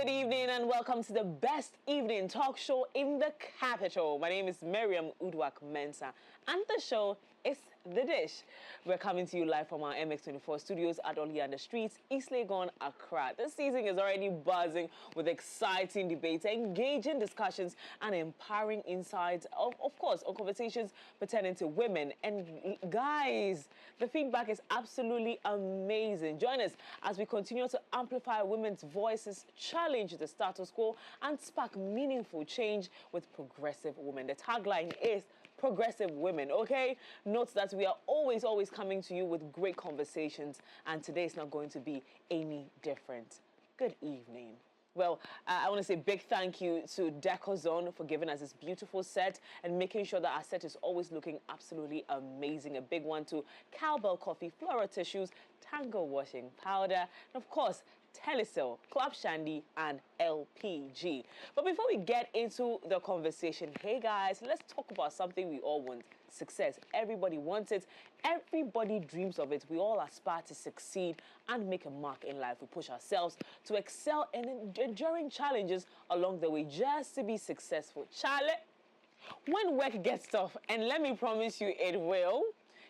good evening and welcome to the best evening talk show in the capital. My name is Miriam Udwak-Mensah and the show is The Dish. We're coming to you live from our MX24 studios at Oli and the Streets, East Legon, Accra. This season is already buzzing with exciting debates, engaging discussions and empowering insights, of course, on conversations pertaining to women. And guys, the feedback is absolutely amazing. Join us as we continue to amplify women's voices, challenge the status quo, and spark meaningful change with progressive women. The tagline is progressive women, okay? Note that we are always coming to you with great conversations, and today is not going to be any different. Good evening. Well, I want to say big thank you to Decor Zone for giving us this beautiful set and making sure that our set is always looking absolutely amazing. A big one to Cowbell Coffee, Flora Tissues, Tango Washing Powder, and of course, Telecel, Club Shandy, and LPG. But before we get into the conversation, hey guys, let's talk about something we all want. Success. Everybody wants it. Everybody dreams of it. We all aspire to succeed and make a mark in life. We push ourselves to excel and enduring challenges along the way just to be successful. Charlie, when work gets tough, and let me promise you it will,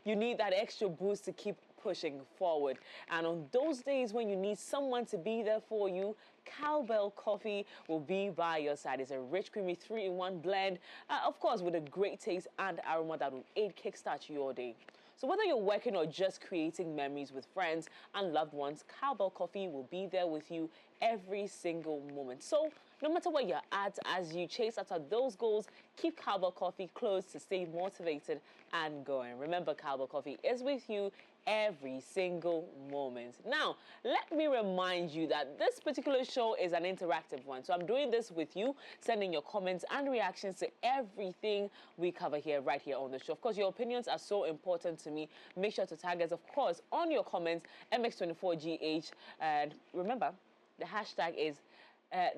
you need that extra boost to keep pushing forward. And on those days when you need someone to be there for you, Cowbell Coffee will be by your side. It's a rich, creamy 3-in-1 blend, of course, with a great taste and aroma that will aid kickstart your day. So whether you're working or just creating memories with friends and loved ones, Cowbell Coffee will be there with you every single moment. So no matter where you're at, as you chase after those goals, keep Cowbell Coffee close to stay motivated and going. Remember, Cowbell Coffee is with you every single moment. Now, let me remind you that this particular show is an interactive one. So I'm doing this with you, sending your comments and reactions to everything we cover here, right here on the show. Of course, your opinions are so important to me. Make sure to tag us, of course, on your comments, MX24GH. And remember, the hashtag is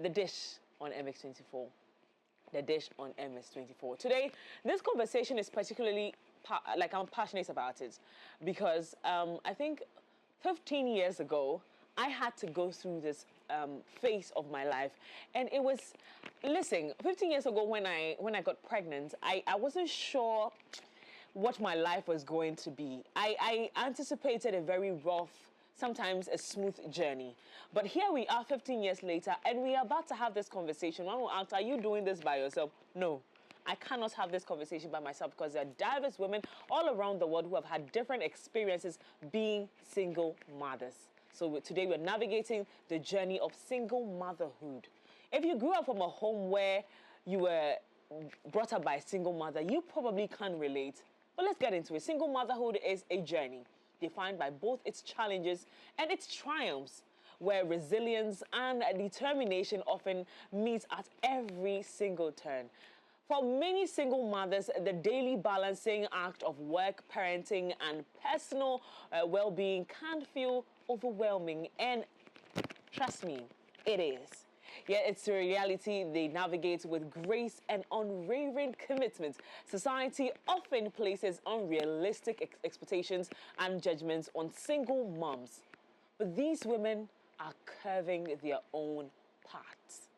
The Dish on MX24. The Dish on MS24. Today, this conversation is particularly I'm passionate about it because I think 15 years ago, I had to go through this phase of my life. And it was, listen, 15 years ago when I got pregnant, I wasn't sure what my life was going to be. I anticipated a very rough, sometimes a smooth journey. But here we are 15 years later, and we are about to have this conversation. One will ask, are you doing this by yourself? No. I cannot have this conversation by myself because there are diverse women all around the world who have had different experiences being single mothers. So today we're navigating the journey of single motherhood. If you grew up from a home where you were brought up by a single mother, you probably can't relate. But let's get into it. Single motherhood is a journey defined by both its challenges and its triumphs, where resilience and determination often meets at every single turn. For many single mothers, the daily balancing act of work, parenting, and personal well-being can feel overwhelming, and trust me, it is. Yet it's a reality they navigate with grace and unwavering commitment. Society often places unrealistic expectations and judgments on single moms, but these women are carving their own paths,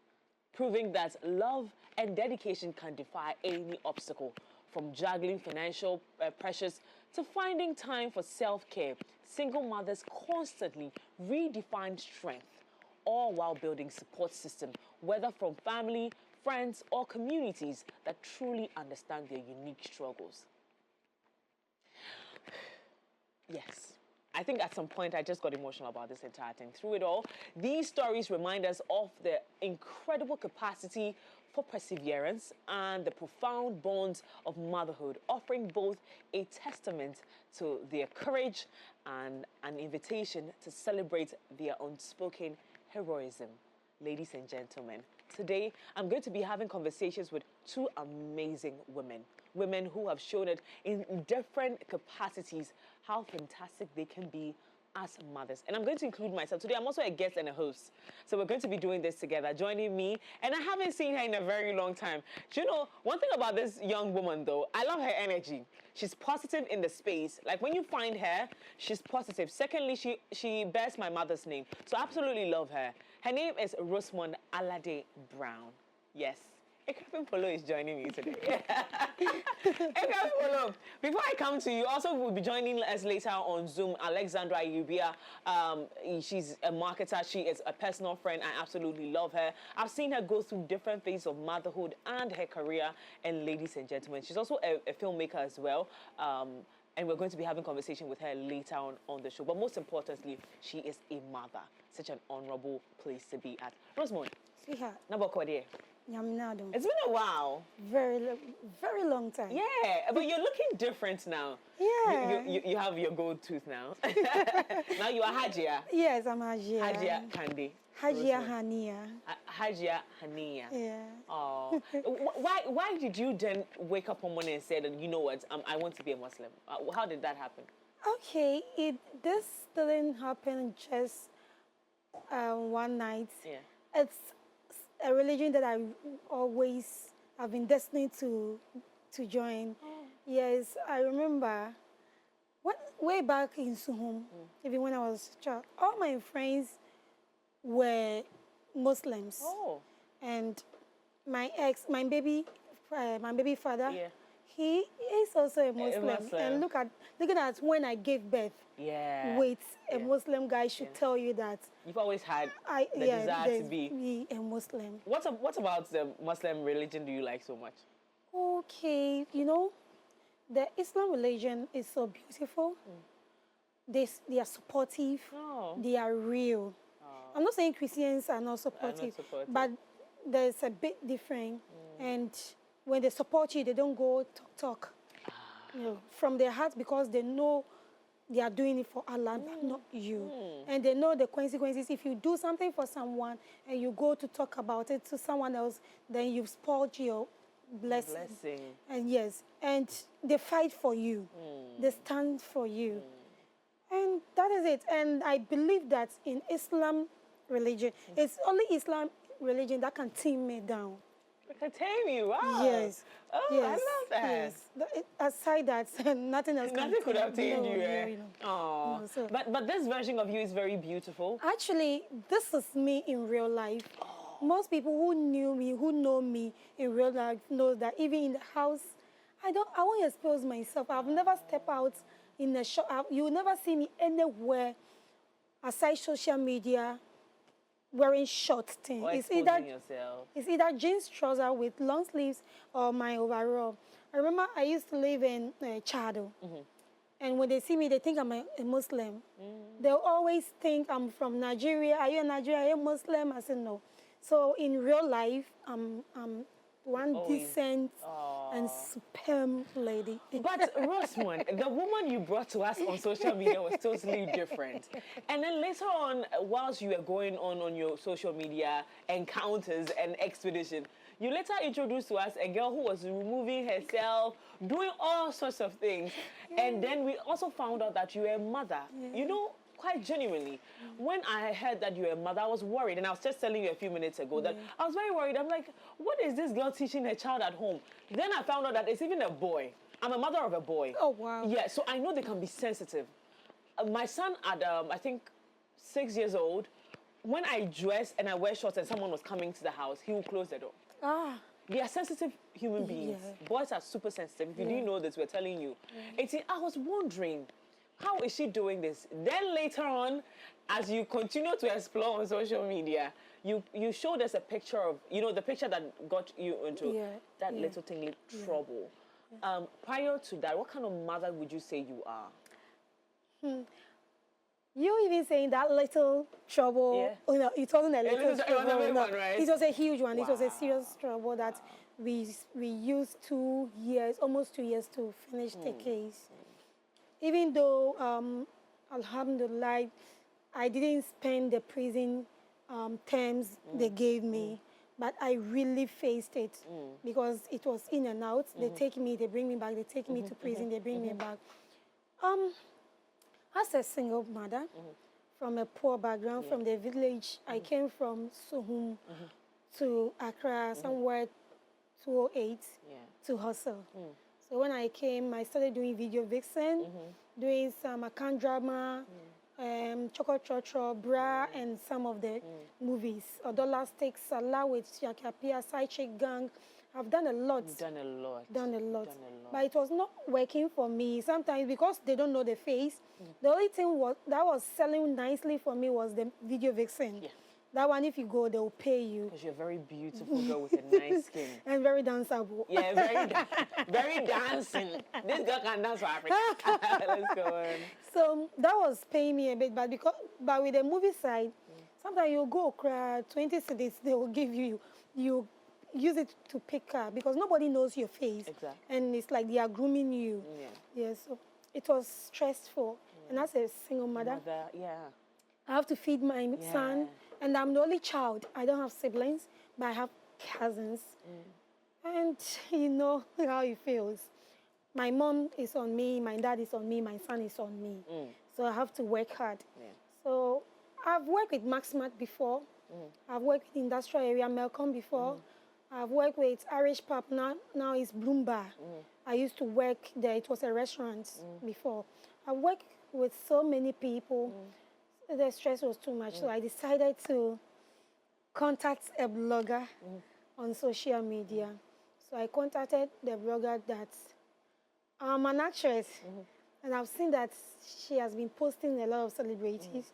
proving that love and dedication can defy any obstacle. From juggling financial pressures to finding time for self-care, single mothers constantly redefine strength, all while building support system, whether from family, friends, or communities that truly understand their unique struggles. Yes. I think at some point I just got emotional about this entire thing. Through it all, these stories remind us of the incredible capacity for perseverance and the profound bonds of motherhood, offering both a testament to their courage and an invitation to celebrate their unspoken heroism. Ladies and gentlemen, today I'm going to be having conversations with two amazing women who have shown it in different capacities how fantastic they can be as mothers. And I'm going to include myself. Today, I'm also a guest and a host. So we're going to be doing this together, joining me. And I haven't seen her in a very long time. Do you know, one thing about this young woman, though, I love her energy. She's positive in the space. Like when you find her, she's positive. Secondly, she bears my mother's name. So I absolutely love her. Her name is Rosemond Brown. Yes. Akuapem Polo is joining me today. Akuapem Polo, before I come to you, also will be joining us later on Zoom, Alexandra Yubia. She's a marketer. She is a personal friend. I absolutely love her. I've seen her go through different phases of motherhood and her career. And ladies and gentlemen, she's also a filmmaker as well. And we're going to be having a conversation with her later on the show. But most importantly, she is a mother. Such an honorable place to be at. Rosemond. Sweetheart. It's been a while. Very long time. Yeah, but you're looking different now. Yeah. You have your gold tooth now. Now you are Hajia. Yes, I'm Hajia. Hajia Kandi. Hajia Hania. Hajia Hania. Yeah. Oh. Why did you then wake up one morning and say that, you know what, I want to be a Muslim? How did that happen? Okay, this didn't happen just one night. Yeah. It's a religion that I always have been destined to join. Oh. Yes, I remember way back in Suhum, even when I was a child, all my friends were Muslims. Oh. And my baby father, yeah, he is also a Muslim. And look at that when I gave birth. Yeah. Wait, a Muslim guy should tell you that. You've always had the desire to be a Muslim. What about the Muslim religion do you like so much? Okay, you know, the Islam religion is so beautiful. They are supportive. Oh. They are real. Oh. I'm not saying Christians are not supportive, but there's a bit different. And when they support you, they don't go talk. You know, from their heart, because they know they are doing it for Allah, but not you. And they know the consequences. If you do something for someone and you go to talk about it to someone else, then you've spoiled your blessing. And yes, and they fight for you. They stand for you. And that is it. And I believe that in Islam religion, it's only Islam religion that can tame me down. Can tame you, wow. Yes. Oh, yes. I love that. Yes. Aside that, nothing else. Nothing could have tamed you, eh? Oh. No, so. But this version of you is very beautiful. Actually, this is me in real life. Oh. Most people who know me in real life know that even in the house, I won't expose myself. I've never stepped out in the shop. You will never see me anywhere aside social media wearing short things. It's either jeans trouser with long sleeves or my overall. I remember I used to live in Chado. And when they see me, they think I'm a Muslim. They'll always think I'm from Nigeria. Are you a Nigerian? Are you a Muslim? I said no. So in real life, I'm one decent and superb lady. But Rosemond, the woman you brought to us on social media was totally different. And then later on, whilst you were going on your social media encounters and expedition, you later introduced to us a girl who was removing herself, doing all sorts of things. And then we also found out that you were a mother. You know, quite genuinely, when I heard that you were a mother, I was worried. And I was just telling you a few minutes ago that I was very worried. I'm like, what is this girl teaching her child at home? Then I found out that it's even a boy. I'm a mother of a boy. Oh, wow. Yeah, so I know they can be sensitive. My son at, I think, 6 years old, when I dress and I wear shorts and someone was coming to the house, he would close the door. Ah. They are sensitive human beings. Boys are super sensitive. If you didn't know this, we're telling you. I was wondering, how is she doing this? Then later on, as you continue to explore on social media, you showed us a picture of, you know, the picture that got you into that little thing, trouble. Prior to that, what kind of mother would you say you are? You even saying that little trouble, you know, it wasn't a little trouble. It was a big one, right? It was a huge one. Wow. It was a serious trouble that we used 2 years, almost 2 years to finish the case. Even though, alhamdulillah, I didn't spend the prison terms they gave me, but I really faced it because it was in and out. They take me, they bring me back, they take me to prison, they bring me back. As a single mother from a poor background, from the village, I came from Suhum to Accra, somewhere 208 to hustle. So when I came, I started doing video vixen, doing some account drama, Choco Chocho, Bra, and some of the movies. Odola Stakes, Salah with Yakapia, Side Chick Gang. I've done a lot. You've done a lot. Done a lot. Done a lot. But it was not working for me. Sometimes because they don't know the face, the only thing that was selling nicely for me was the video vixen. Yeah. That one, if you go, they will pay you. Because you're a very beautiful girl with a nice skin. And very danceable. Yeah, very dancing. This girl can dance for Africa. Let's go on. So that was paying me a bit, but with the movie side, sometimes you go cry 20 cedis, they will give you use it to pick up because nobody knows your face. Exactly. And it's like they are grooming you. Yeah. So it was stressful. And as a single mother, I have to feed my son. And I'm the only child. I don't have siblings, but I have cousins. And you know how it feels. My mom is on me, my dad is on me, my son is on me. So I have to work hard. So I've worked with Maxmat before. I've worked with industrial area Melcom before. I've worked with Irish Pub, now it's Bloom Bar. I used to work there, it was a restaurant before. I worked with so many people. The stress was too much, so I decided to contact a blogger on social media. So I contacted the blogger that I'm an actress, and I've seen that she has been posting a lot of celebrities.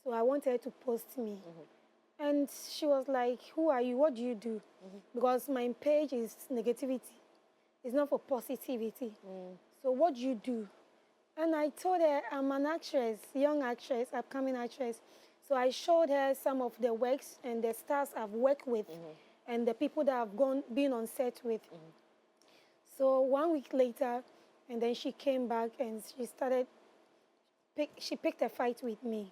So I wanted her to post me. And she was like, who are you? What do you do? Because my page is negativity. It's not for positivity. So what do you do? And I told her I'm an actress, young actress, upcoming actress. So I showed her some of the works and the stars I've worked with and the people that I've been on set with. So 1 week later, and then she came back and she picked a fight with me.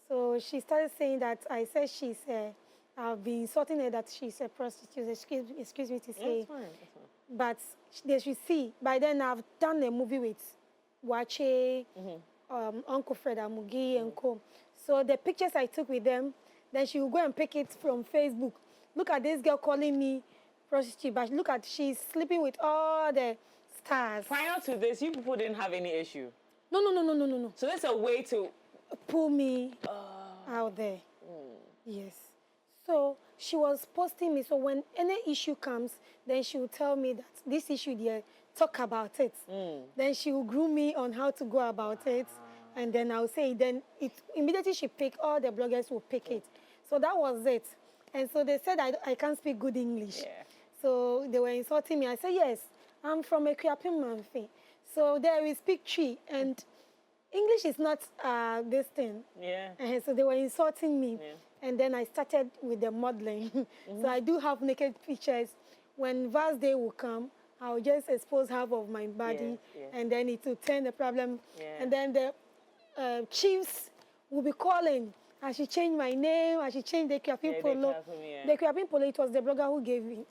So she started saying that I said I've been insulting her that she's a prostitute. Excuse me to say. That's fine. But they should see. By then I've done a movie with Wache, Uncle Fred Amugi and co. So the pictures I took with them, then she will go and pick it from Facebook. Look at this girl calling me prostitute, but look at, she's sleeping with all the stars. Prior to this, you people didn't have any issue? No. So that's a way to pull me out there. Yes. So she was posting me. So when any issue comes, then she will tell me that this issue there, talk about it. Then she will groom me on how to go about it. And then I'll say, then immediately she pick, all the bloggers will pick it. So that was it. And so they said I can't speak good English. So they were insulting me. I said, yes, I'm from Akuapem Manfi. So there we speak Chi. And English is not this thing. And so they were insulting me. And then I started with the modeling. So I do have naked pictures. When Vast Day will come, I'll just expose half of my body, and then it will turn the problem. And then the chiefs will be calling. I should change my name. I should change the Akuapem Polo. The Akuapem Polo, it was the blogger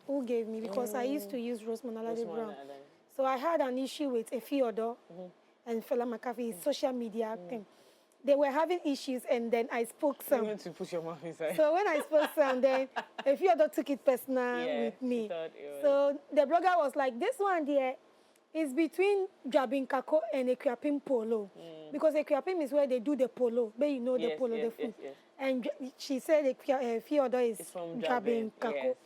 who gave me because I used to use Rosemond Brown. So I had an issue with Efiodo and Fela McAfee, social media thing. They were having issues, and then I spoke some. You went to put your mouth inside. So when I spoke some, then a few others took it personal with me. So the blogger was like, this one there is between Jabin Kako and Akuapem Polo. Because Akuapem is where they do the polo, where you know the polo, the food. And she said a few others is from Jabin Kako.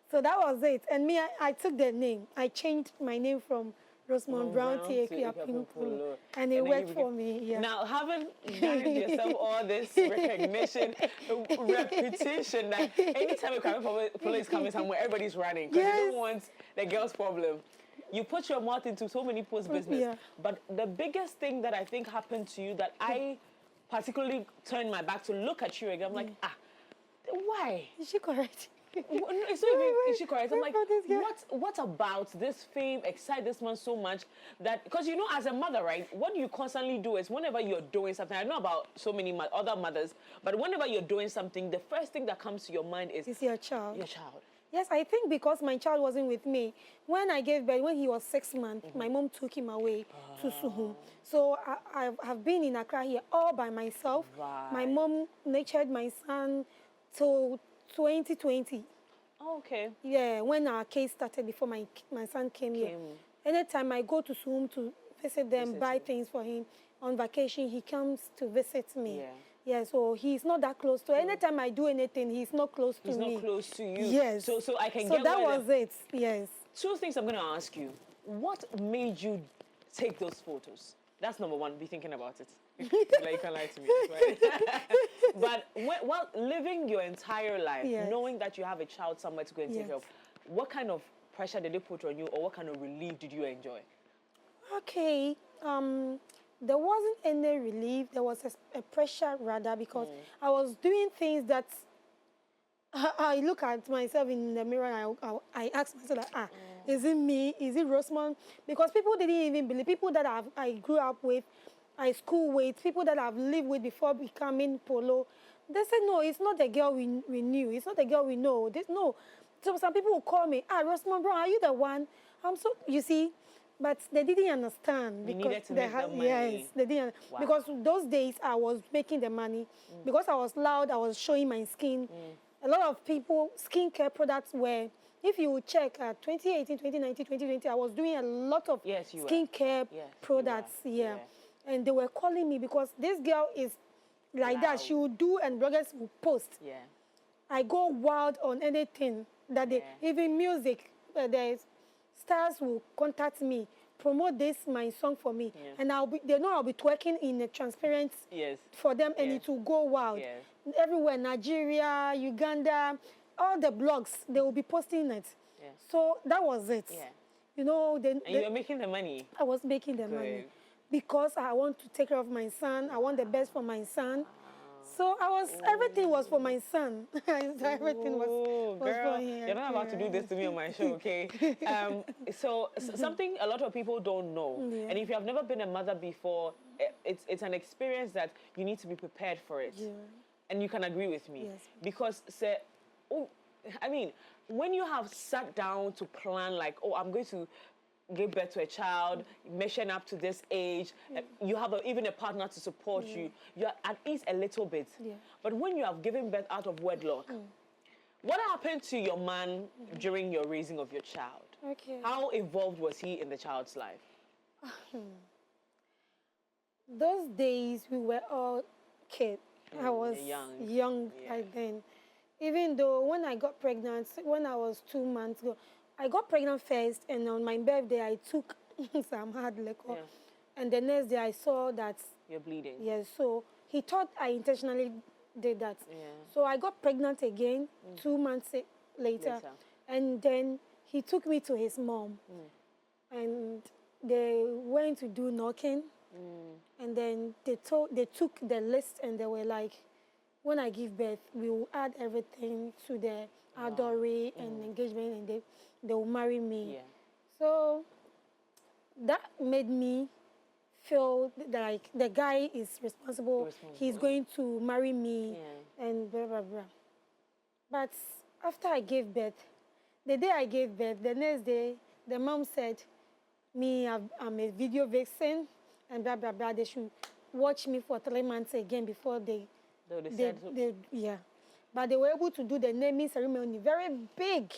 So that was it. And me, I took the name. I changed my name from Rosemond Brown to Akuapem Polo. And it worked for me. Now, having given yourself all this recognition, reputation, that anytime Akuapem Polo is coming somewhere, everybody's running because you don't want the girl's problem. You put your mouth into so many people's business. But the biggest thing that I think happened to you that I particularly turned my back to look at you again, I'm like, why? Is she correct? It's not even, is she correct? I'm like, what about this fame excites this man so much that, because you know, as a mother, right, what you constantly do is whenever you're doing something, I know about so many other mothers, but whenever you're doing something, the first thing that comes to your mind is your child. Your child. Yes, I think because my child wasn't with me. When I gave birth, when he was 6 months, my mom took him away to Suhum. So I have been in Accra here all by myself. My mom nurtured my son till 2020. Oh, okay. Yeah, when our case started before my son came here. Anytime I go to Zoom to visit them, buy things for him, on vacation, he comes to visit me. Yeah. Yeah, so he's not that close to. Anytime I do anything, he's not close to me. He's not close to you. Yes. So I can So get that was it. Yes. Two things I'm going to ask you. What made you take those photos? That's number one. Be thinking about it. Like you can lie to me, right? But while living your entire life, Yes. knowing that you have a child somewhere to go and take care of, what kind of pressure did they put on you, or what kind of relief did you enjoy? Okay. There wasn't any relief. There was a pressure rather, because I was doing things that I look at myself in the mirror and I ask myself, like, is it me? Is it Rosemond? Because people didn't even believe. People that I grew up with, I school with, people that I've lived with before becoming Polo, they said, no, it's not the girl we knew. It's not the girl we know. No. So some people will call me, Rosemond Brown, are you the one? You see, but they didn't understand. You because needed to make the money. Yes, they didn't. Wow. Because those days I was making the money. Because I was loud, I was showing my skin. A lot of people, skincare products were, if you check 2018, 2019, 2020, I was doing a lot of skincare products. Yeah. And they were calling me because this girl is like that. She will do and bloggers will post. Yeah. I go wild on anything that they, even music, the stars will contact me, promote this, my song for me. And they know I'll be twerking in a transparent for them, and it will go wild. Everywhere, Nigeria, Uganda, all the blogs, they will be posting it. So that was it. You know, and you were making the money. I was making the money because I want to take care of my son. I want the best for my son. So everything was for my son. Everything was girl, for him. You're not about to do this to me on my show, okay? So something a lot of people don't know, and if you have never been a mother before, it's an experience that you need to be prepared for it. And you can agree with me. Because, I mean, when you have sat down to plan, like, I'm going to give birth to a child, measuring up to this age, you have even a partner to support you, you're at ease a little bit. But when you have given birth out of wedlock, what happened to your man during your raising of your child? How involved was he in the child's life? Those days, we were all kids. I was young back then. Even though when I got pregnant, when I was 2 months ago, I got pregnant first, and on my birthday, I took some hard liquor. And the next day, I saw that... You're bleeding. Yes, so he thought I intentionally did that. So I got pregnant again 2 months later. And then he took me to his mom. And they went to do knocking. And then they took the list, and they were like, when I give birth, we will add everything to the adore and engagement, and they will marry me. So that made me feel like the guy is responsible. He's going to marry me and blah, blah, blah. But after I gave birth, the day I gave birth, the next day, the mom said, I'm a video vixen, and blah, blah, blah. They should watch me for 3 months again before they But they were able to do the naming ceremony very big,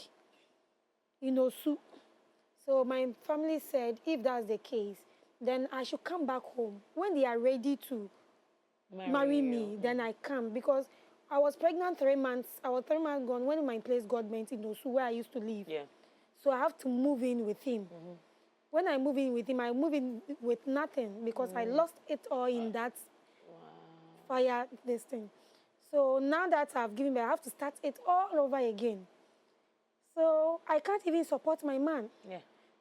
you know. So my family said, if that's the case, then I should come back home. When they are ready to marry me, then I come. Because I was pregnant 3 months. I was 3 months gone when my place got burnt in Osu, where I used to live. So I have to move in with him. When I move in with him, I move in with nothing because I lost it all in that fire, this thing. So now that I've given birth, I have to start it all over again. So I can't even support my man.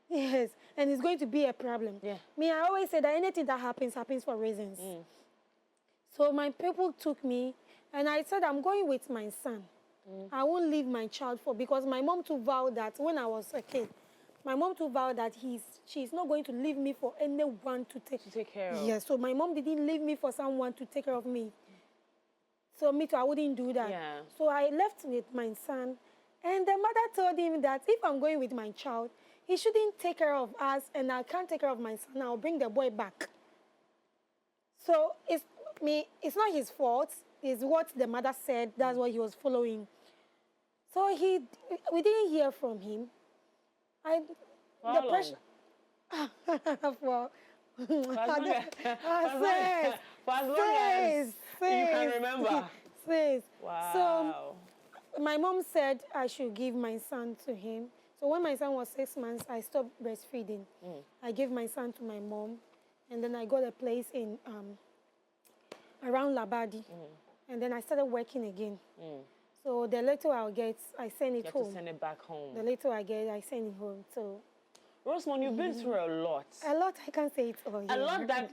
Yes, and it's going to be a problem. Me, I always say that anything that happens for reasons. So my people took me, and I said, I'm going with my son. I won't leave my child because my mom too vowed that when I was a kid, my mom too vowed that she's not going to leave me for anyone to take care of. Yes, so my mom didn't leave me for someone to take care of me. So me too, I wouldn't do that. So I left with my son, and the mother told him that if I'm going with my child, he shouldn't take care of us, and I can't take care of my son. I'll bring the boy back. So it's not his fault. It's what the mother said. That's what he was following. So we didn't hear from him. How long? For For as long as, sis, for as, long as sis, you can sis. remember. Sis. Wow. So my mom said I should give my son to him. So when my son was 6 months, I stopped breastfeeding. I gave my son to my mom, and then I got a place in around Labadi, and then I started working again. So the little I'll get, I send it home. To send it back home. The little I get, I send it home. So, Rosemond, you've been through a lot. A lot, I can't say it all. A lot that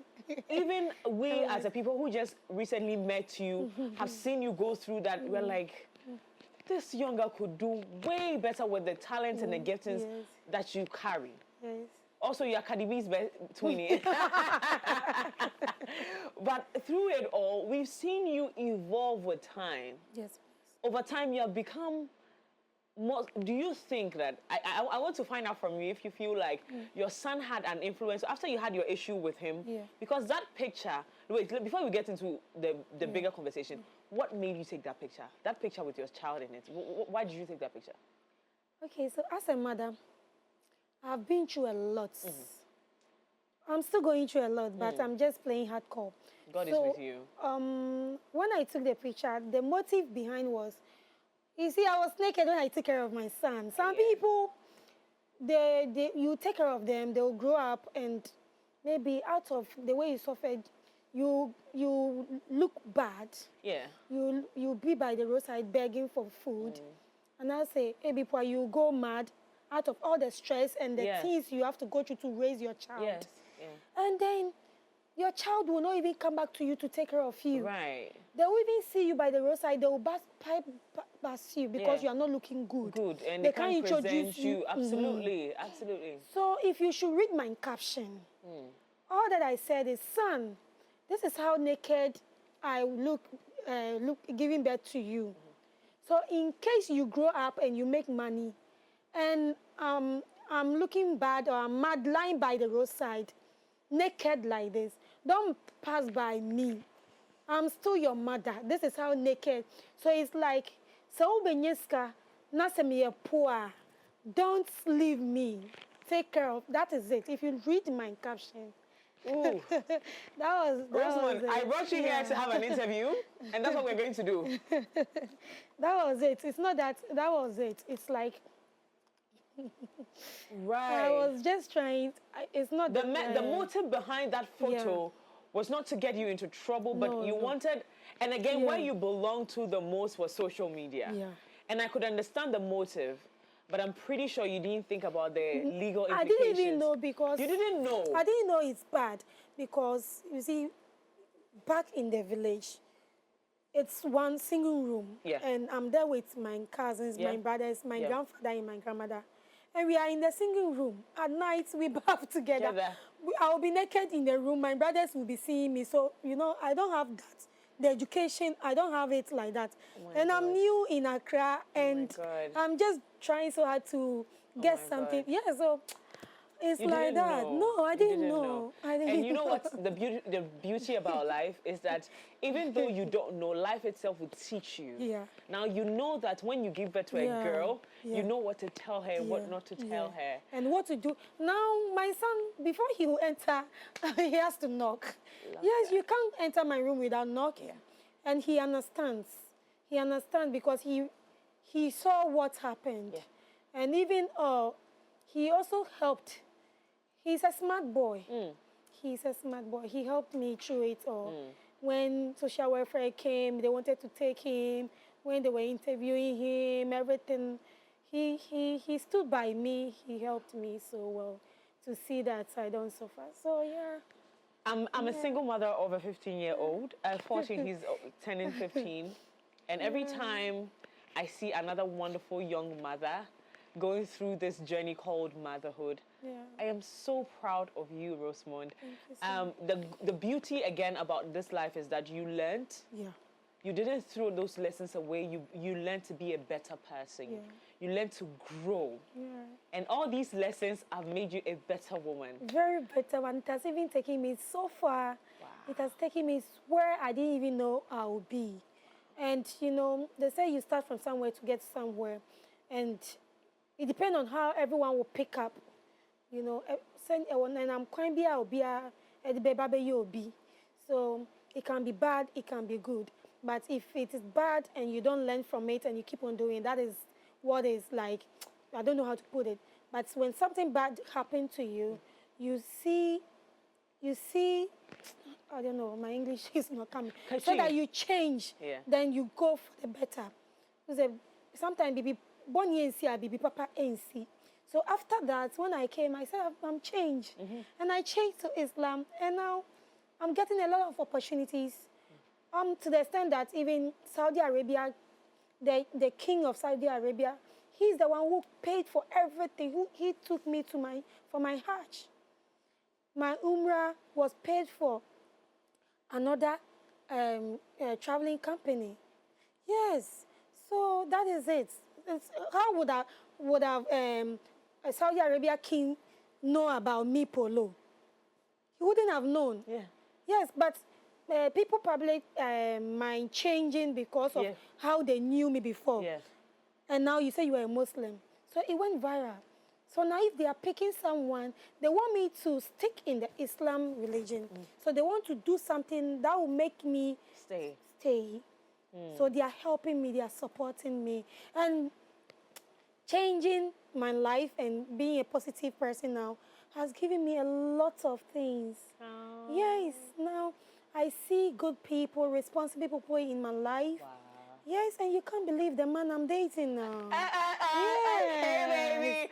even we as a people who just recently met you have seen you go through that. We're like, this young girl could do way better with the talents and the giftings that you carry. Yes. Also, you're Cardi B's twinnie. But through it all, we've seen you evolve with time. Yes. Over time, you have become more. Do you think that, I want to find out from you if you feel like your son had an influence after you had your issue with him? Yeah. Because that picture, wait, before we get into the bigger conversation, what made you take that picture? That picture with your child in it. Why did you take that picture? Okay, so as a mother, I've been through a lot. I'm still going through a lot, but I'm just playing hardcore. God is with you. When I took the picture, the motive behind was, you see, I was naked when I took care of my son. Some people, you take care of them, they'll grow up, and maybe out of the way you suffered, you look bad. Yeah. You be by the roadside begging for food. And I'll say, hey, people, you go mad out of all the stress and the things you have to go through to raise your child. Yes. Yeah. And then your child will not even come back to you to take care of you. Right. They will even see you by the roadside. They will pass you because you are not looking good. Good, and they can't introduce you. Absolutely, absolutely. So if you should read my caption, all that I said is, son, this is how naked I look giving birth to you. So in case you grow up and you make money, and I'm looking bad or I'm mad lying by the roadside, naked like this, don't pass by me. I'm still your mother. This is how naked. So it's like, so benyeska, nasemiye poor. Don't leave me. Take care of. That is it. If you read my caption. Ooh. that was Rosemond, it. I brought you here to have an interview, and that's what we're going to do. That was it. It's not that. That was it. It's like. Right. I was just trying. It's not the motive behind that photo was not to get you into trouble, but you wanted. And again, where you belong to the most was social media. Yeah. And I could understand the motive, but I'm pretty sure you didn't think about the legal implications. I didn't even know because you didn't know. I didn't know it's bad because you see, back in the village, it's one single room, and I'm there with my cousins, my brothers, my grandfather, and my grandmother. And we are in the single room. At night, we bath together. I'll be naked in the room. My brothers will be seeing me. So, you know, I don't have that. The education, I don't have it like that. And I'm new in Accra, and I'm just trying so hard to get something. Yeah, so it's like that. No, I didn't know. And you know what? The beauty about life is that even though you don't know, life itself will teach you. Yeah. Now you know that when you give birth to a girl, you know what to tell her and what not to tell her. And what to do. Now, my son, before he will enter, he has to knock. You can't enter my room without knocking. And he understands. He understands because he saw what happened. And even he also helped. He's a smart boy. He's a smart boy. He helped me through it all. When social welfare came, they wanted to take him. When they were interviewing him, everything, he stood by me. He helped me so well to see that I don't suffer. So I'm a single mother of a 15-year-old. 14, he's turning 15, and every time I see another wonderful young mother going through this journey called motherhood, I am so proud of you, Rosemond. The beauty again about this life is that you learned. You didn't throw those lessons away. You learned to be a better person. You learned to grow. And all these lessons have made you a better woman. Very better one. It has even taken me so far. Wow. It has taken me where I didn't even know I would be. And, you know, they say you start from somewhere to get somewhere. And it depends on how everyone will pick up you know, send and I'm quite be be. So it can be bad, it can be good. But if it is bad and you don't learn from it and you keep on doing, that is what is like, I don't know how to put it. But when something bad happened to you, you see, I don't know, my English is not coming. So that you change, then you go for the better. Because sometimes baby, born NC, baby papa NC. So after that, when I came, I said, I'm changed. And I changed to Islam. And now I'm getting a lot of opportunities. To the extent that even Saudi Arabia, the king of Saudi Arabia, he's the one who paid for everything. He took me to for my Hajj. My Umrah was paid for another traveling company. Yes, so that is it. How would a Saudi Arabia king know about me, Polo? He wouldn't have known. Yeah. Yes, but people probably mind changing because of how they knew me before. Yes. And now you say you are a Muslim. So it went viral. So now if they are picking someone, they want me to stick in the Islam religion. So they want to do something that will make me stay. So they are helping me, they are supporting me. And changing my life and being a positive person now has given me a lot of things. Oh. Yes, now I see good people, responsible people in my life. Wow. Yes, and you can't believe the man I'm dating now. Okay, baby.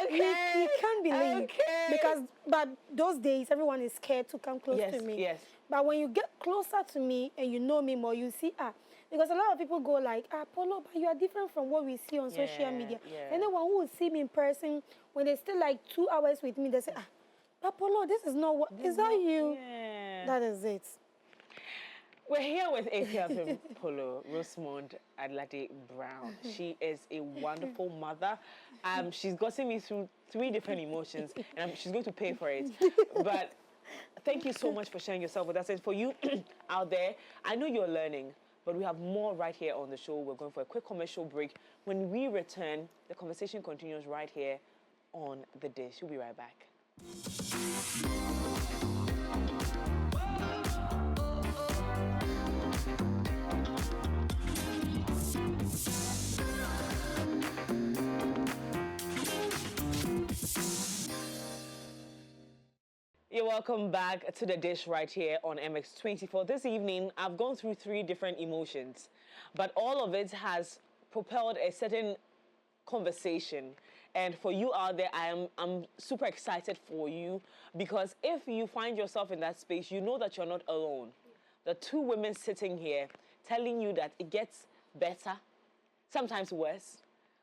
Okay. You can't believe. Okay. Because but those days, everyone is scared to come close to me. Yes. But when you get closer to me and you know me more, you see, because a lot of people go like, Polo, but you are different from what we see on social media. Yeah. Anyone who will see me in person, when they stay like 2 hours with me, they say, but Polo, this is not what, is that you? Yeah. That is it. We're here with Akuapem Polo, Rosemond Brown. She is a wonderful mother. She's gotten me through 3 different emotions, and she's going to pay for it. But thank you so much for sharing yourself with us. And for you out there, I know you're learning, but we have more right here on the show. We're going for a quick commercial break. When we return, the conversation continues right here on The Dish. We'll be right back. You're welcome back to The Dish right here on MX24. This evening, I've gone through 3 different emotions, but all of it has propelled a certain conversation. And for you out there, I'm super excited for you, because if you find yourself in that space, you know that you're not alone. The 2 women sitting here telling you that it gets better, sometimes worse,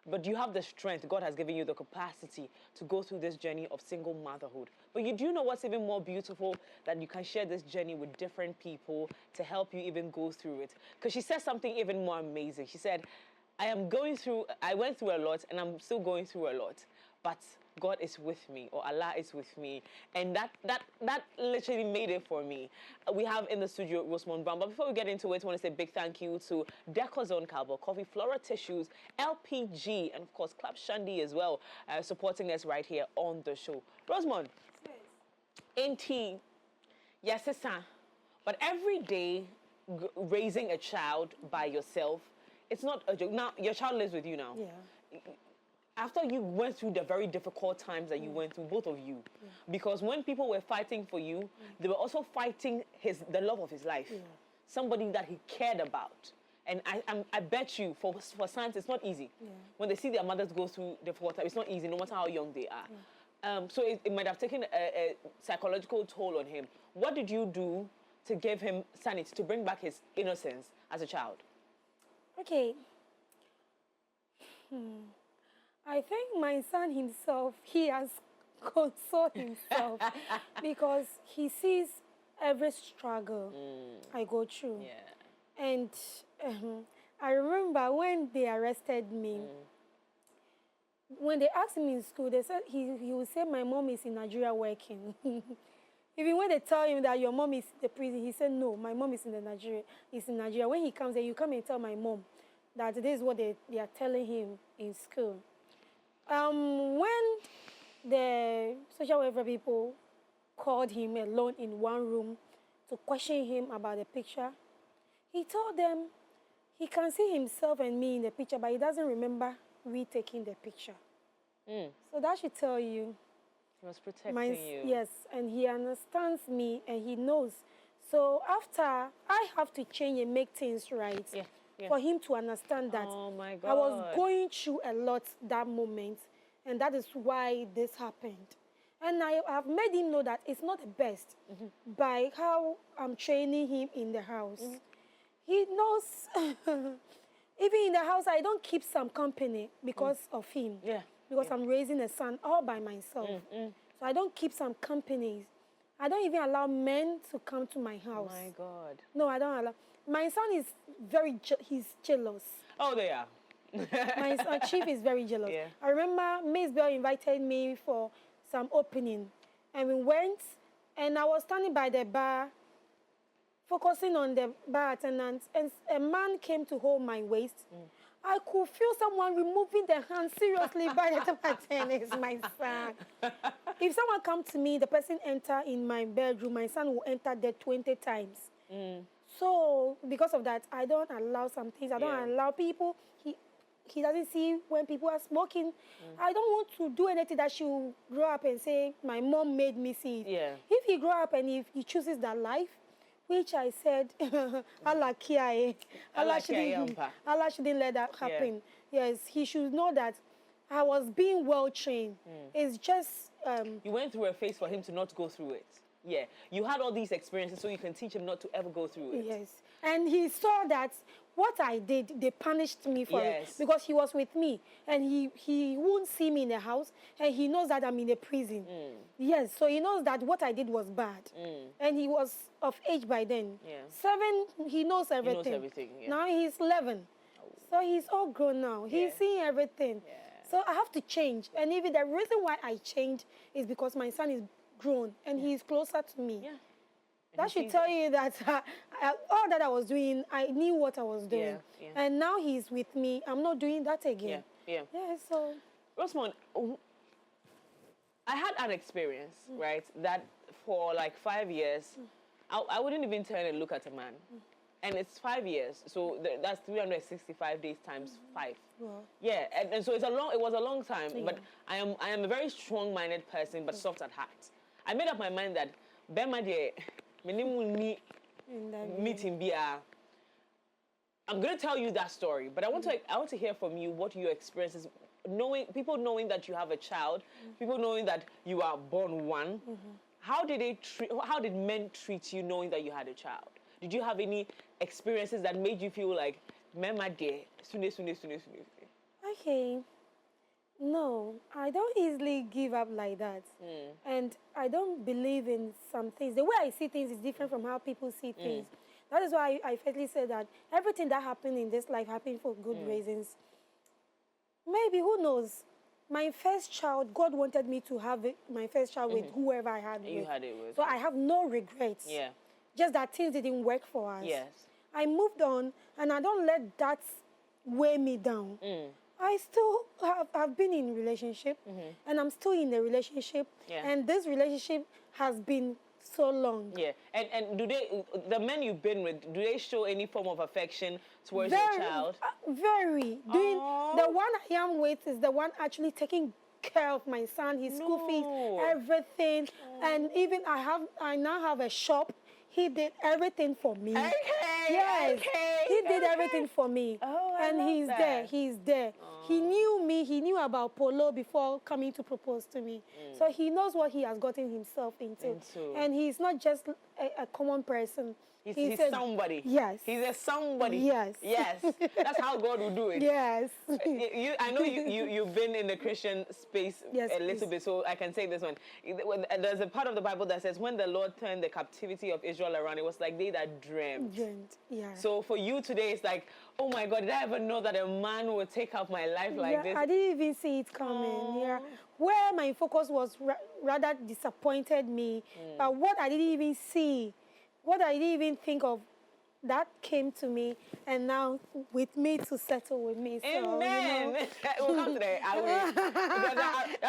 but you have the strength. God has given you the capacity to go through this journey of single motherhood. But you do know what's even more beautiful? That you can share this journey with different people to help you even go through it. Because she said something even more amazing. She said, I went through a lot, and I'm still going through a lot, but God is with me, or Allah is with me. And that literally made it for me. We have in the studio Rosemond Brown. But before we get into it, I want to say a big thank you to Decozone Cowboy Coffee, Flora Tissues, LPG, and of course Club Shandy as well, supporting us right here on the show. Rosemond, in tea, yes, sir. But every day, raising a child by yourself, it's not a joke. Now, your child lives with you now. Yeah. After you went through the very difficult times that you went through, both of you, because when people were fighting for you, they were also fighting the love of his life, somebody that he cared about. And I bet you, for sons, it's not easy. When they see their mothers go through difficult times, it's not easy, no matter how young they are. So it might have taken a psychological toll on him. What did you do to give him sanity, to bring back his innocence as a child? Okay. I think my son himself, he has consoled himself because he sees every struggle I go through. Yeah. And I remember when they arrested me, when they asked me in school, they said he would say my mom is in Nigeria working. Even when they tell him that your mom is in the prison, he said, no, my mom is in Nigeria. When he comes there, you come and tell my mom that this is what they are telling him in school. When the social welfare people called him alone in one room to question him about the picture. He told them he can see himself and me in the picture, but he doesn't remember we taking the picture. So that should tell you. He was protecting you. Yes, and he understands me and he knows. So after, I have to change and make things right for him to understand that Oh my God. I was going through a lot that moment, and that is why this happened. And I have made him know that it's not the best by how I'm training him in the house. He knows, even in the house, I don't keep some company because of him. Because I'm raising a son all by myself. So I don't keep some companies. I don't even allow men to come to my house. My God. No, I don't allow. My son is he's jealous. Oh, they are. My son, Chief, is very jealous. I remember Miss Bell invited me for some opening. And we went, and I was standing by the bar, focusing on the bar attendant, and a man came to hold my waist. I could feel someone removing their hand seriously by the time I turned. It's my son. If someone comes to me, the person enter in my bedroom, my son will enter there 20 times. So because of that, I don't allow some things. I don't allow people. He doesn't see when people are smoking. I don't want to do anything that she will grow up and say, my mom made me see it. If he grow up and if he chooses that life, which I said, Allah shouldn't let that happen. Yes, he should know that I was being well trained. It's just... you went through a phase for him to not go through it. Yeah, you had all these experiences so you can teach him not to ever go through it. Yes, and he saw that what I did, they punished me for it because he was with me and he won't see me in the house and he knows that I'm in a prison. Yes, so he knows that what I did was bad. And he was of age by then. 7, he knows everything. He knows everything, Now he's 11. So he's all grown now. He's seeing everything. So I have to change. And even the reason why I changed is because my son is grown and he's closer to me. That should tell you that all that I was doing, I knew what I was doing. And now he's with me. I'm not doing that again. So... Rosemond, I had an experience, right, that for like 5 years, I wouldn't even turn and look at a man. And it's 5 years, so that's 365 days times 5. Wow. Yeah, and so it was a long time, but I am a very strong-minded person, but soft at heart. I made up my mind that meeting I'm going to tell you that story, but I want to hear from you what your experiences, people knowing that you have a child, people knowing that you are born one. How did men treat you knowing that you had a child? Did you have any experiences that made you feel like Okay. No, I don't easily give up like that. And I don't believe in some things. The way I see things is different from how people see things. That is why I firstly said that everything that happened in this life happened for good reasons. Maybe, who knows? My first child, God wanted me to have my first child with whoever I had with. You had it with. So I have no regrets. Just that things didn't work for us. I moved on, and I don't let that weigh me down. I still have been in a relationship, and I'm still in a relationship, and this relationship has been so long. And do the men you've been with, do they show any form of affection towards your child? Very. The one I am with is the one actually taking care of my son, his school fees, everything, and even I now have a shop. He did everything for me. He did everything for me. And he's there. He's there. He knew me. He knew about Polo before coming to propose to me. So he knows what he has gotten himself into. And he's not just a common person. He's somebody. Yes. He's a somebody. Yes. Yes. That's how God will do it. Yes. I know you've been in the Christian space a little bit, so I can say this one. There's a part of the Bible that says, when the Lord turned the captivity of Israel around, it was like they that dreamt. So for you today, it's like, oh my God, did I ever know that a man would take up my life like this? I didn't even see it coming. Where my focus was rather disappointed me, but what I didn't even see, what I didn't even think of, that came to me, and now with me to settle with me. So, Amen. We'll come to that.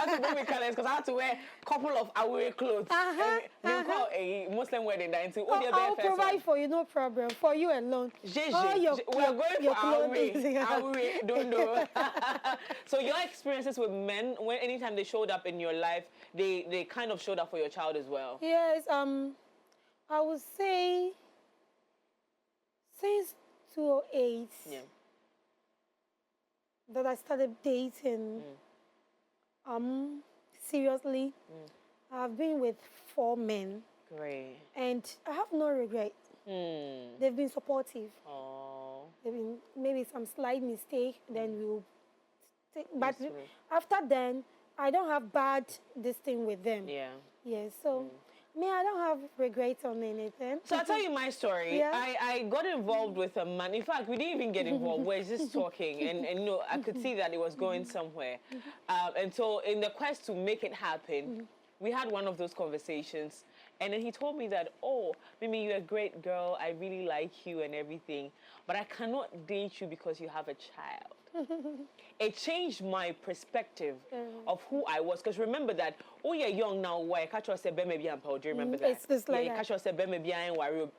have to bring me colors because I have to wear a couple of away clothes. And call a Muslim wedding. I'll provide for you, no problem. For you alone. We are going for away. Don't know. So your experiences with men, when anytime they showed up in your life, they kind of showed up for your child as well. Yes. I would say since 2008 that I started dating. Seriously, I've been with 4 men. Great. And I have no regret. They've been supportive. Oh. They've been maybe some slight mistake, then we'll take. But after then, I don't have bad this thing with them. Yeah. Yes. So. Me, I don't have regrets on anything. So I'll tell you my story. Yeah. I got involved with a man. In fact, we didn't even get involved. We're just talking. And you know, I could see that it was going somewhere. And so in the quest to make it happen, we had one of those conversations. And then he told me that, oh, Mimi, you're a great girl. I really like you and everything. But I cannot date you because you have a child. It changed my perspective of who I was. Because remember that, oh, you're young now. Why? Catch yourself, maybe I'm proud. Do you remember that? It's like catch yourself, maybe I'm worried.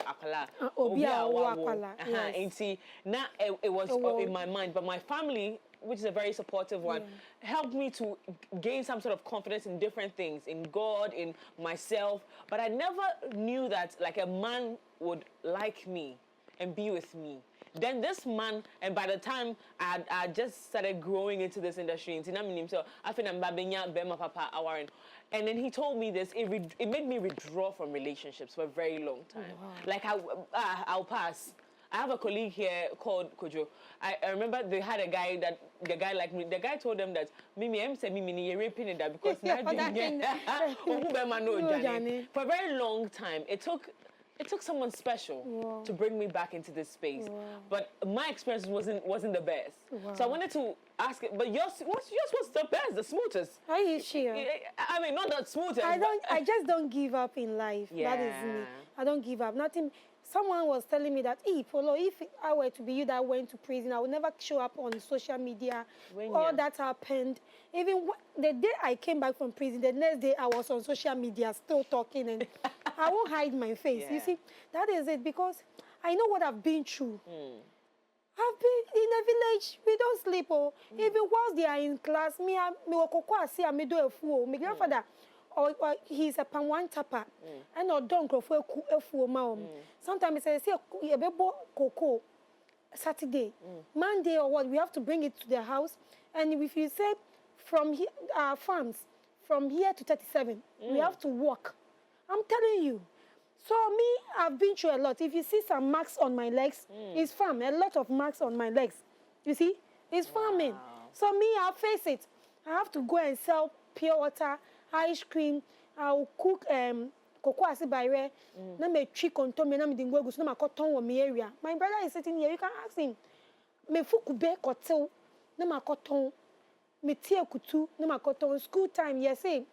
And see, now it was in my mind. But my family, which is a very supportive one, helped me to gain some sort of confidence in different things, in God, in myself. But I never knew that like a man would like me and be with me. Then this man, and by the time I just started growing into this industry, and then he told me this, it made me withdraw from relationships for a very long time. Wow. Like I'll pass. I have a colleague here called Kojo. I remember they had the guy like me. The guy told them that Mimi, I'm saying Mimi, you're raping it because for a very long time it took someone special to bring me back into this space. But my experience wasn't the best. So I wanted to ask it, but yours was the best, the smoothest. Are you sure? I mean, not the smoothest. I just don't give up in life. That is me. I don't give up. Nothing. Someone was telling me that, Polo, if I were to be you that went to prison, I would never show up on social media. All that happened. Even the day I came back from prison, the next day I was on social media still talking, and I won't hide my face. You see, that is it, because I know what I've been through. I've been in a village, we don't sleep. Even whilst they are in class, me do a fool. My grandfather, he's a pan tapper. And I don't go for a fool, mom. Sometimes I say, a baby cocoa Saturday, Monday or what, we have to bring it to the house. And if you say from here, our farms, from here to 37, we have to walk. I'm telling you. So me, I've been through a lot. If you see some marks on my legs, it's farm. A lot of marks on my legs. You see? It's farming. So me, I'll face it. I have to go and sell pure water, ice cream. I'll cook cocoa asibare. Na me tree contour me na me dingo gusto na ma cotton wo me area. My brother is sitting here. You can ask him. Me fukube kotel na ma cotton. Me tie kutu na ma cotton. School time, yes, say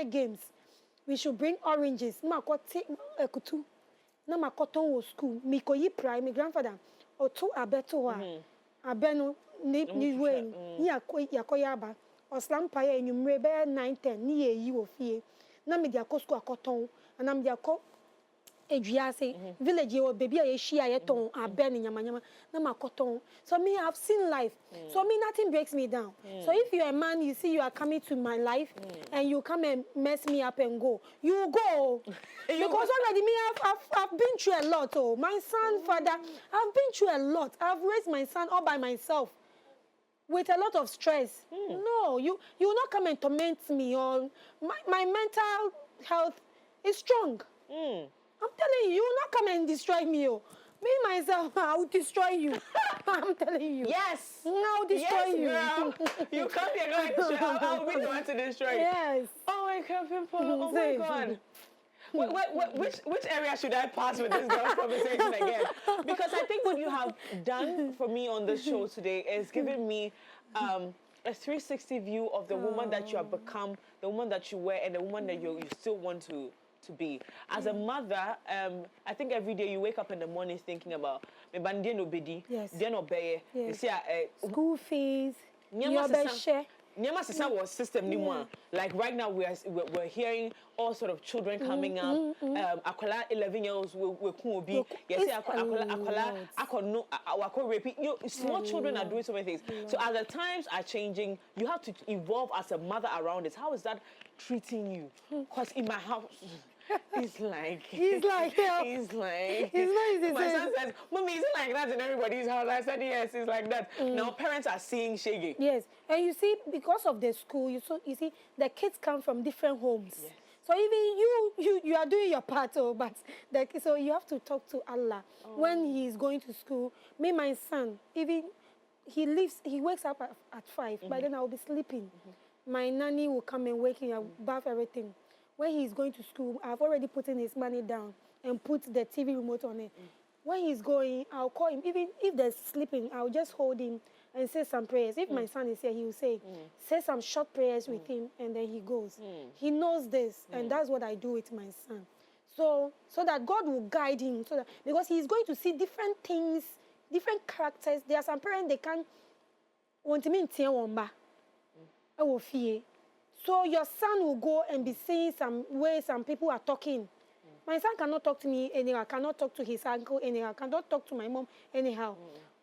games. We should bring oranges. Na ma take kutu. Na ma cotton wo school. Me ko yi prime my grandfather. O to abeto wa. Abeno ni way. Ni yakoya ba. O slam pa ye enyumre be 9:10 ni ye yi wo fie. Na me dia ko school akoton. And I'm there say village or baby a she I ton a ben in yamanyama na ma cotton. So me I've seen life. So me nothing breaks me down. So if you're a man, you see you are coming to my life and you come and mess me up and go. You go. Because already me I've been through a lot. Oh my son, father, I've been through a lot. I've raised my son all by myself. With a lot of stress. No, you will not come and torment me or my mental health is strong. I'm telling you, you will not come and destroy me. Oh. Me, myself, I will destroy you. I'm telling you. Yes. I'll destroy you. Girl. You come here going to destroy. I'll be the one to destroy you. Yes. Oh my Akuapem Polo. Oh my God. Which area should I pass with this girl's conversation again? Because I think what you have done for me on this show today is giving me a 360 view of the woman that you have become, the woman that you were, and the woman that you still want to be. As a mother, I think every day you wake up in the morning thinking about yes. school fees, Nyama Sisa was system anymore. Like right now, we're hearing all sort of children coming up. Akola 11 years we could be. Yes, Akola repeat. Small children are doing so many things. So as the times are changing, you have to evolve as a mother around it. How is that treating you? Because in my house. He's like, yeah. He's like, it's not easy. My son says, Mommy, is it like that in everybody's house? I said, yes, it's like that. Now parents are seeing Shaggy. Yes, and you see, because of the school, you see, the kids come from different homes. Yes. So even you are doing your part, but so you have to talk to Allah when he is going to school. Me, my son, even he wakes up at 5, by then I will be sleeping. My nanny will come and wake him up, bath everything. When he's going to school, I've already put in his money down and put the TV remote on it. When he's going, I'll call him. Even if they're sleeping, I'll just hold him and say some prayers. If my son is here, he will say some short prayers with him, and then he goes. He knows this, and that's what I do with my son. So that God will guide him, because he's going to see different things, different characters. There are some parents, they can't want me in so your son will go and be seeing some ways some people are talking. My son cannot talk to me anyhow, cannot talk to his uncle anyhow, cannot talk to my mom anyhow.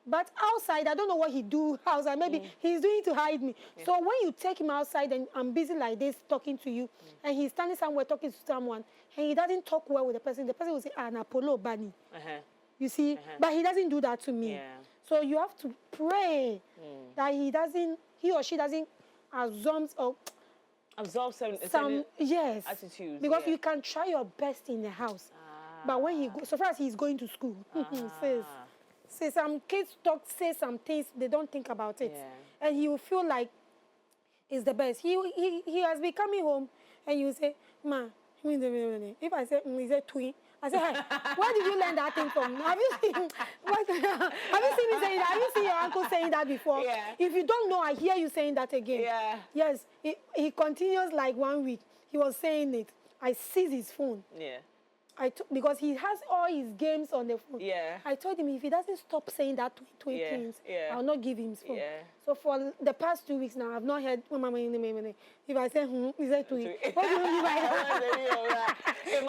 But outside, I don't know what he do outside. Maybe he's doing it to hide me. So when you take him outside and I'm busy like this talking to you, and he's standing somewhere talking to someone, and he doesn't talk well with the person will say, "Ah, na Polo Bani." You see? But he doesn't do that to me. So you have to pray that he or she doesn't absorb some yes attitudes, because you can try your best in the house, but when he goes, so far as he's going to school, say some kids say some things they don't think about it, and he will feel like it's the best. He has been coming home, and you say, "Ma, if I say is it twin?" I say, "Hey, where did you learn that thing from? Have you seen me saying that? Have you seen your uncle saying that before?" If you don't know, I hear you saying that again. Yes, he continues like 1 week. He was saying it. I seized his phone. Because he has all his games on the phone. I told him if he doesn't stop saying that twin things, I'll not give him his phone. So for the past 2 weeks now, I've not heard if I say he said twin. What do you mean by that? It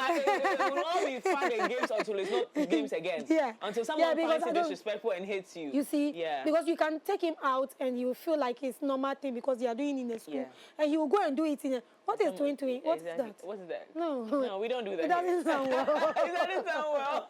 will all be fun and games until it's not games again. Until someone finds it disrespectful and hates you. You see? Because you can take him out and he will feel like it's normal thing because you are doing it in the school. And he will go and do it in a... What is twin? What is that? What is that? No, we don't do that. It doesn't sound well. It doesn't sound well.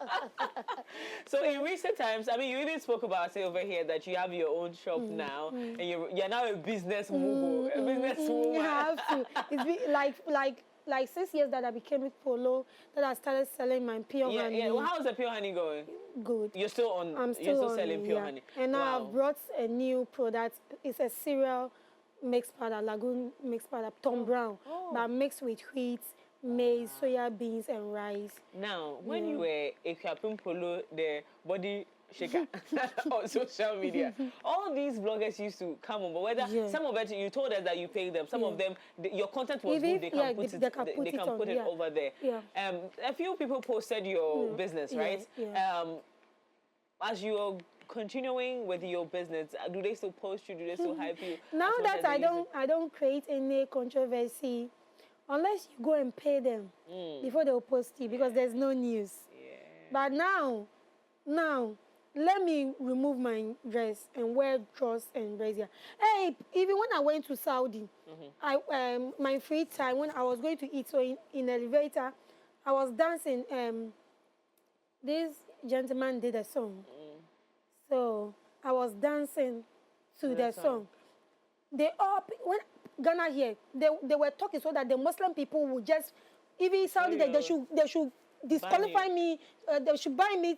So in recent times, I mean, you even spoke about it over here that you have your own shop now, and you're now a business mogul, a business woman. You have to. It's been like 6 years that I became with Polo, that I started selling my pure honey. Well, how is the pure honey going? Good. You're still on. I'm still you're still selling pure honey. And now I've brought a new product. It's a cereal mixed powder, lagoon mixed powder, Tom Brown, but mixed with wheat, maize, soya beans, and rice. Now, when you were Akuapem Polo, the body shaker on social media, all these bloggers used to come on, but whether some of it, you told us that you paid them, some of them, your content was good, they can put it over there. A few people posted your business, right? As you're continuing with your business, do they still post you? Do they still hype you? Now that I don't create any controversy, unless you go and pay them before they'll post you, because there's no news. But now, let me remove my dress and wear drawers and brazier. Hey, even when I went to Saudi, my free time, when I was going to eat, so in the elevator, I was dancing. This gentleman did a song. So I was dancing to the song. They all, when Ghana here, they were talking so that the Muslim people would just, even Saudi, they should disqualify me, they should buy me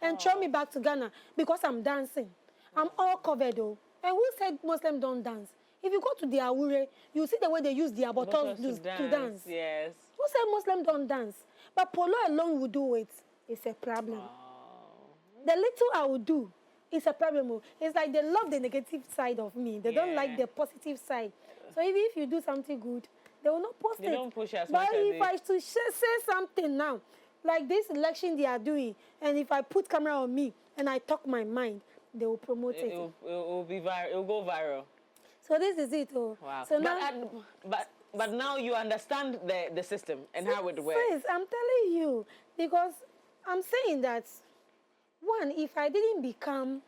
and throw me back to Ghana because I'm dancing. I'm all covered though. And who said Muslims don't dance? If you go to the Awure, you see the way they use their bottles to dance. Yes. Who said Muslims don't dance? But Polo alone will do it. It's a problem. The little I will do is a problem. It's like they love the negative side of me. They don't like the positive side. So even if you do something good, they will not post it. They don't push as but much as if I should say something now, like this election they are doing, and if I put camera on me and I talk my mind, they will promote it. It will be viral. It will go viral. So this is it. Oh. Wow. So But now you understand the system and how it works. Sis, I'm telling you, because I'm saying that, one, if I didn't become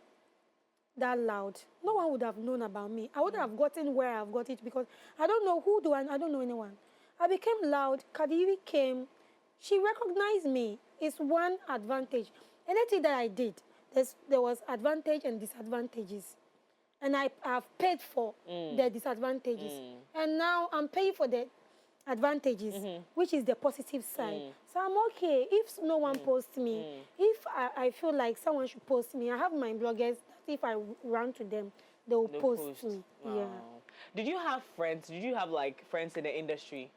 that loud, no one would have known about me. I wouldn't have gotten where I've got it because I don't know who do I don't know anyone. I became loud. Kadivi came. She recognized me. It's one advantage. Anything that I did, there was advantage and disadvantages. And I have paid for the disadvantages. And now I'm paying for the advantages, which is the positive side. So I'm okay. If no one posts me, if I feel like someone should post me, I have my bloggers that if I run to them, they will post me. Wow. Yeah. Did you have friends? Did you have like friends in the industry?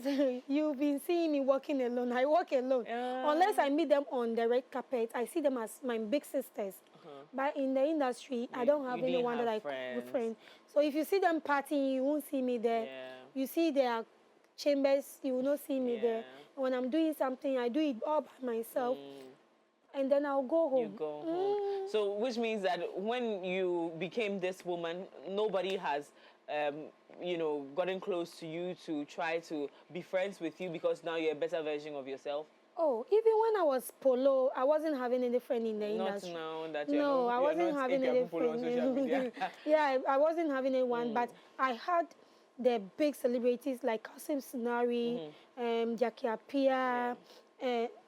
Sis, you've been seeing me walking alone. I walk alone. Unless I meet them on the red carpet, I see them as my big sisters. But in the industry, I don't have anyone that I call friend. So if you see them partying, you won't see me there. You see their chambers, you will not see me there. When I'm doing something, I do it all by myself. And then I'll go home. You go home. So which means that when you became this woman, nobody has, you know, gotten close to you to try to be friends with you because now you're a better version of yourself? Oh, even when I was Polo, I wasn't having any friend in the industry. Not now that you're no, I wasn't having any friend on social media. Yeah, I wasn't having anyone, but I had the big celebrities like Kasim Sunari, Jackie Apia,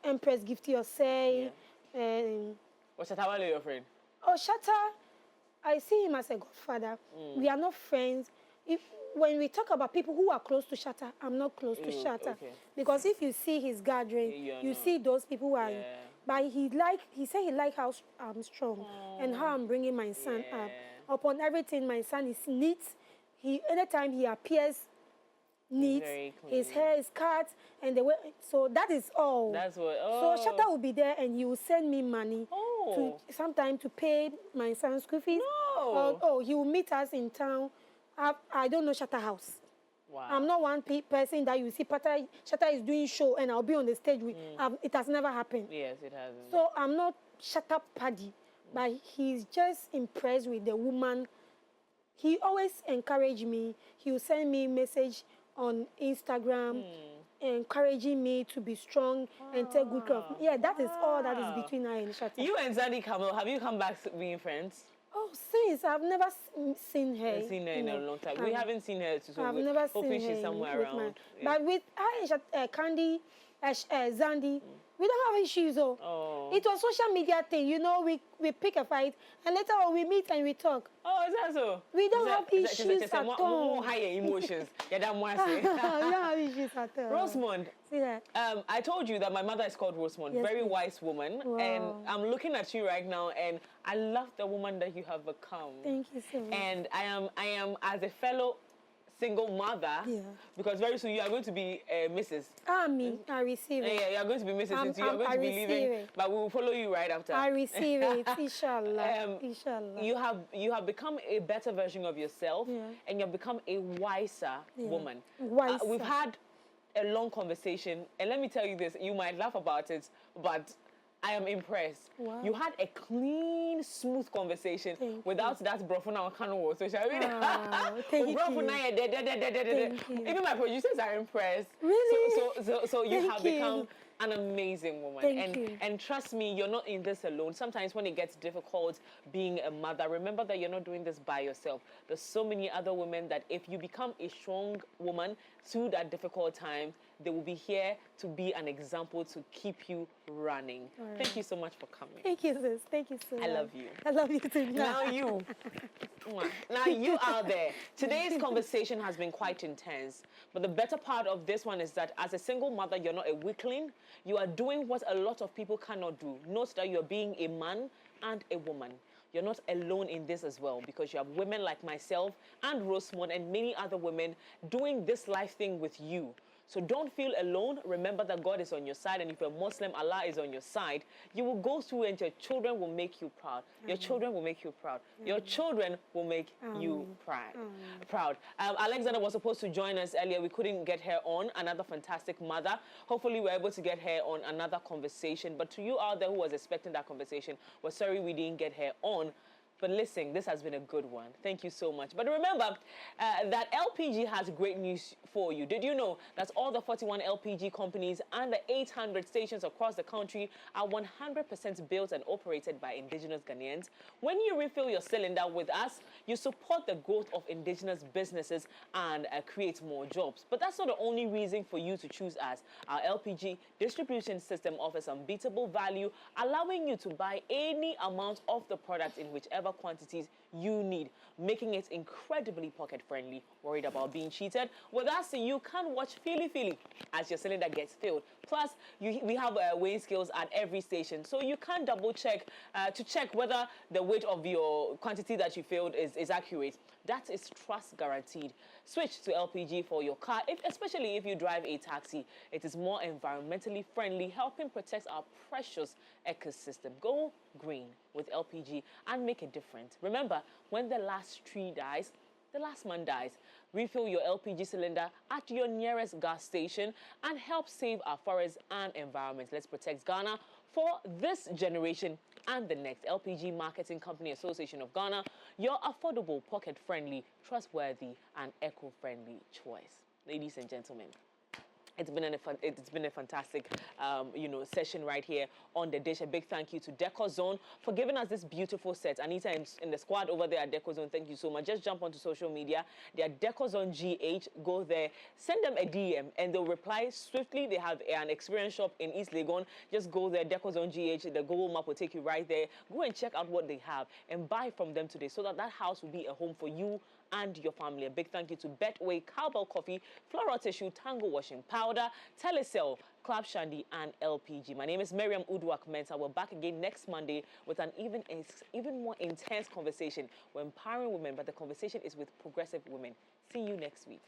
Empress Gifty Osei. What's Shatta your friend? Oh, Shatta, I see him as a godfather. We are not friends. When we talk about people who are close to Shatta, I'm not close to Shatta. Okay. Because if you see his gathering, you see those people who are... But he said he liked how I'm strong and how I'm bringing my son up. Upon everything, my son is neat. Anytime he appears neat, his hair is cut, and the way... So that is all. That's what... So Shatta will be there and he will send me money sometimes to pay my son's school fees. No! He will meet us in town. I don't know Shatta house. Wow. I'm not one person that you see Shatta is doing show and I'll be on the stage with. It has never happened. Yes, it hasn't. So I'm not Shatta Paddy, but he's just impressed with the woman. He always encouraged me. He will send me a message on Instagram encouraging me to be strong and take good care of me. Yeah, that is all that is between I and Shatta. You and Zandi Kamel, have you come back being friends? Oh, since I've never seen her. I've seen her in a long time. We haven't seen her too, so I've never hoping seen her she's somewhere around. But with Candy, Zandi, we don't have issues. It was social media thing. You know, we pick a fight and later on we meet and we talk. Oh, is that so? We don't have issues at all. More higher emotions. Yeah, that one say. We don't have issues at all. Rosemond, see that? I told you that my mother is called Rosemond, very wise woman. Wow. And I'm looking at you right now and I love the woman that you have become. Thank you so much. And I am as a fellow single mother, because very soon you are going to be Mrs. I receive it. Yeah, you are going to be Mrs. Since you are going to be leaving, but we will follow you right after. I receive it, inshallah. Inshallah. You have become a better version of yourself, and you have become a wiser woman. Wiser. We've had a long conversation, and let me tell you this: you might laugh about it, but I am impressed. Wow. You had a clean, smooth conversation without that brofuna on Kano social media. Thank you. Even my producers are impressed. Really? So you have become an amazing woman. Thank you. And trust me, you're not in this alone. Sometimes when it gets difficult being a mother, remember that you're not doing this by yourself. There's so many other women that if you become a strong woman through that difficult time, they will be here to be an example to keep you running. Right. Thank you so much for coming. Thank you, sis. Thank you so much. I love you. I love you too. Now you. Now you out there. Today's conversation has been quite intense. But the better part of this one is that as a single mother, you're not a weakling. You are doing what a lot of people cannot do. Note that you're being a man and a woman. You're not alone in this as well, because you have women like myself and Rosemond and many other women doing this life thing with you. So don't feel alone. Remember that God is on your side, and if you're Muslim, Allah is on your side. You will go through and your children will make you proud. Your children will make you proud. Your children will make you proud. Alexander was supposed to join us earlier. We couldn't get her on. Another fantastic mother. Hopefully we're able to get her on another conversation. But to you out there who was expecting that conversation, we're sorry we didn't get her on. But listen, this has been a good one. Thank you so much. But remember that LPG has great news for you. Did you know that all the 41 LPG companies and the 800 stations across the country are 100% built and operated by indigenous Ghanaians? When you refill your cylinder with us, you support the growth of indigenous businesses and create more jobs. But that's not the only reason for you to choose us. Our LPG distribution system offers unbeatable value, allowing you to buy any amount of the product in whichever quantities you need, making it incredibly pocket-friendly. Worried about being cheated? With us, you can watch Feely as your cylinder gets filled. Plus, we have weighing scales at every station, so you can double-check to check whether the weight of your quantity that you filled is accurate. That is trust guaranteed. Switch to LPG for your car, especially if you drive a taxi. It is more environmentally friendly, helping protect our precious ecosystem. Go green with LPG and make a difference. Remember, when the last tree dies, the last man dies. Refill your LPG cylinder at your nearest gas station and help save our forests and environment. Let's protect Ghana for this generation and the next. LPG Marketing Company Association of Ghana, your affordable, pocket-friendly, trustworthy, and eco-friendly choice. Ladies and gentlemen, it's been a fantastic, session right here on The Dish. A big thank you to Decor Zone for giving us this beautiful set. Anita and the squad over there at Decor Zone, thank you so much. Just jump onto social media. They are Decor Zone GH. Go there, send them a DM, and they'll reply swiftly. They have an experience shop in East Legon. Just go there, Decor Zone GH. The Google map will take you right there. Go and check out what they have and buy from them today, so that house will be a home for you and your family. A big thank you to Betway, Cowbell Coffee, Floral Tissue, Tango Washing Powder, Telecel, Club Shandy, and LPG. My name is Miriam Uduak Mensah. We're back again next Monday with an even more intense conversation. We're empowering women, but the conversation is with progressive women. See you next week.